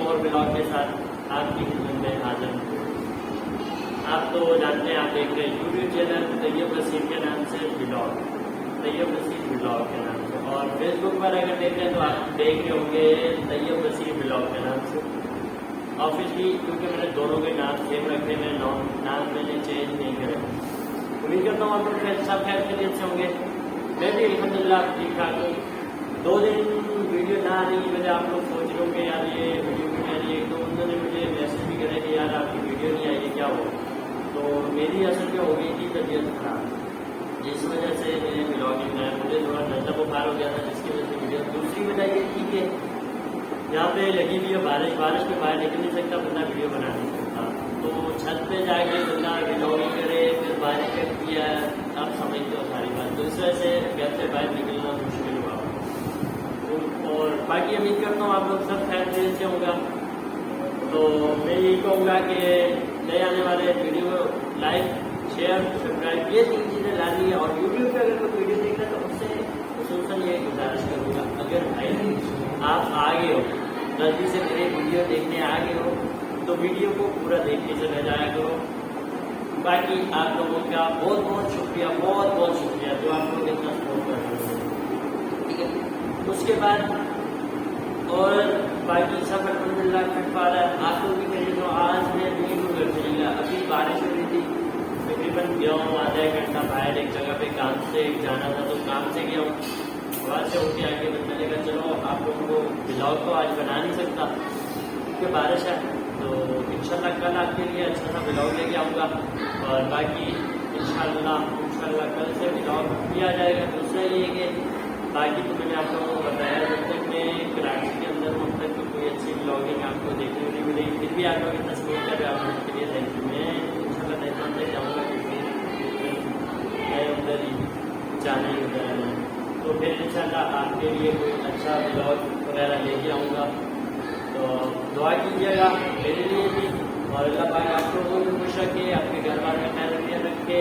और ब्लॉग के साथ आपकी खिदमत में हाजिर हूँ। आप तो जानते हैं, आप देख रहे हैं यूट्यूब चैनल तैयब वसीम के नाम से ब्लॉग, तैयब वसीम ब्लॉग के नाम से, और फेसबुक पर अगर देख रहे हैं तो आप देख रहे होंगे तैयब वसीम ब्लॉग के नाम से। ऑफिसली क्योंकि मैंने दोनों के नाम सेम रखे, मैं नाम मैंने चेंज नहीं करे। उम्मीद करता हूँ आप लोग सब खैर खैरियत से होंगे। मैं भी अल्हम्दुलिल्लाह ठीक ठाक हूँ। 2 दिन वीडियो ना आने की वजह आप लोग सोच रहे होंगे यार ये वीडियो क्यों नहीं आ रही है, तो उन्होंने मुझे मैसेज भी करा कि यार आपकी वीडियो नहीं आई है, क्या हो। तो मेरी असल में हो गई थी तबीयत खराब, जिस वजह से मैंने ब्लॉगिंग में मुझे थोड़ा नज़ला बुखार हो गया था, जिसकी वजह से वीडियो। दूसरी वजह ये थी कि यहाँ पे लगी हुई है बारिश में बाहर निकल नहीं सकता, बंदा वीडियो बना नहीं सकता, तो छत पे जाके बंदा ब्लॉगिंग करे, फिर बारिश कर दिया, आप समझते हो सारी बात। तो इस वजह से घर से बाहर निकलना मुश्किल हुआ। और बाकी उम्मीद करता हूँ आप लोग सब खैर खैरियत से होगा। तो मैं यही कहूँगा कि नए आने वाले वीडियो लाइक शेयर सब्सक्राइब ये 3 चीज़ें लानी है। और यूट्यूब पे अगर कोई वीडियो देख रहा है तो उससे खसूसन ये गुजारिश करूँगा, अगर भाई आप आगे हो, जल्दी से मेरे वीडियो देखने आ गए हो, तो वीडियो को पूरा देख के चले जाया करो। बाकी आप लोगों का बहुत बहुत शुक्रिया, बहुत बहुत शुक्रिया जो आप लोग इतना सपोर्ट कर रहे हो, ठीक है। उसके बाद और बाकी सब अल्हम्दुलिल्लाह फिट पा रहा है। आप लोग भी करिए। तो आज मैं बिल्कुल घर चलेगा, अभी बारिश हो रही थी, तकरीबन गया हूँ आधा घंटा बाहर एक जगह पे, काम से जाना था तो काम से गया हूँ। वहाँ से उठ के आके बंदा लेकर चलो आप लोगों को ब्लॉग तो आज बना नहीं सकता क्योंकि बारिश है, तो इंशाल्लाह कल आपके लिए अच्छा सा ब्लॉग लेके आऊँगा। और बाकी इंशाल्लाह कल से ब्लॉग किया जाएगा। दूसरा ये कि बाकी तो मैंने आप लोगों को बताया, जब तक मैं कराची के अंदर हूँ तक तो कोई अच्छी ब्लॉगिंग आपको देखने को नहीं मिलेगी। फिर भी आप लोग इतना सपोर्ट कर रहे हैं, आप लोगों के लिए थैंक यू। मैं इंशाल्लाह तहसान तक जाऊँगा क्योंकि मैं उधर ही जाना ही उधर है, तो फिर इंशाल्लाह आपके लिए कोई अच्छा ब्लॉग वगैरह लेके आऊँगा। तो दुआ कीजिएगा मेरे लिए भी, और अल्लाह पाक आप लोगों को खुश रखे, आपके घर वालों का ख्याल रखे।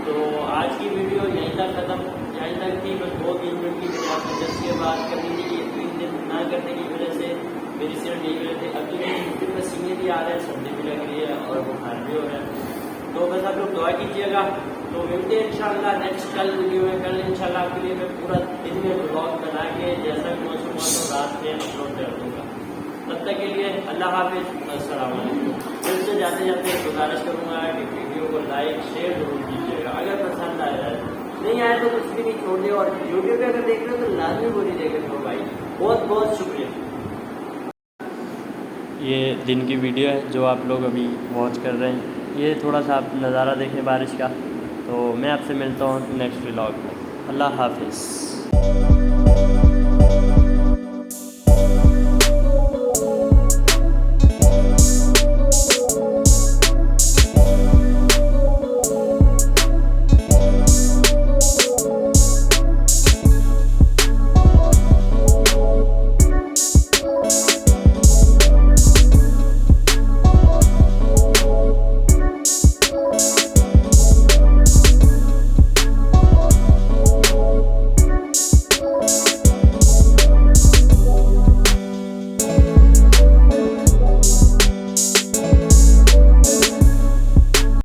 तो आज की वीडियो यहीं तक ख़त्म, यहीं तक थी। बस 2-3 मिनट की मैंने आपको 10 के बाद करनी थी, 3 दिन ना करने की वजह से मेरी सिर्फ नहीं रहे थे। अभी फिर पसीने भी आ रहे हैं, सर्दी भी लग रही है और बुखार भी हो रहा है। तो बस आप लोग दुआ कीजिएगा। तो मिलते हैं इंशाल्लाह नेक्स्ट कल वीडियो में। कल इंशाल्लाह आपके लिए मैं पूरा दिन में ब्लॉग बना के जैसा भी मौसम हुआ तो रात में अपलोड कर दूँगा। तब तक के लिए अल्लाह हाफिज़, अस्सलाम वालेकुम। फिर से जाते जाते गुजारिश करूँगा कि वीडियो को लाइक शेयर जरूर कीजिएगा, अगर पसंद आया है। नहीं आया तो कुछ भी नहीं, छोड़ दिया। और यूट्यूब पे अगर देख रहे हो तो लाजमी बोली देगा करो भाई। बहुत बहुत शुक्रिया। ये दिन की वीडियो है जो आप लोग अभी वॉच कर रहे हैं। ये थोड़ा सा आप नज़ारा देखें बारिश का। तो मैं आपसे मिलता हूँ नेक्स्ट व्लॉग में। अल्लाह हाफिज़।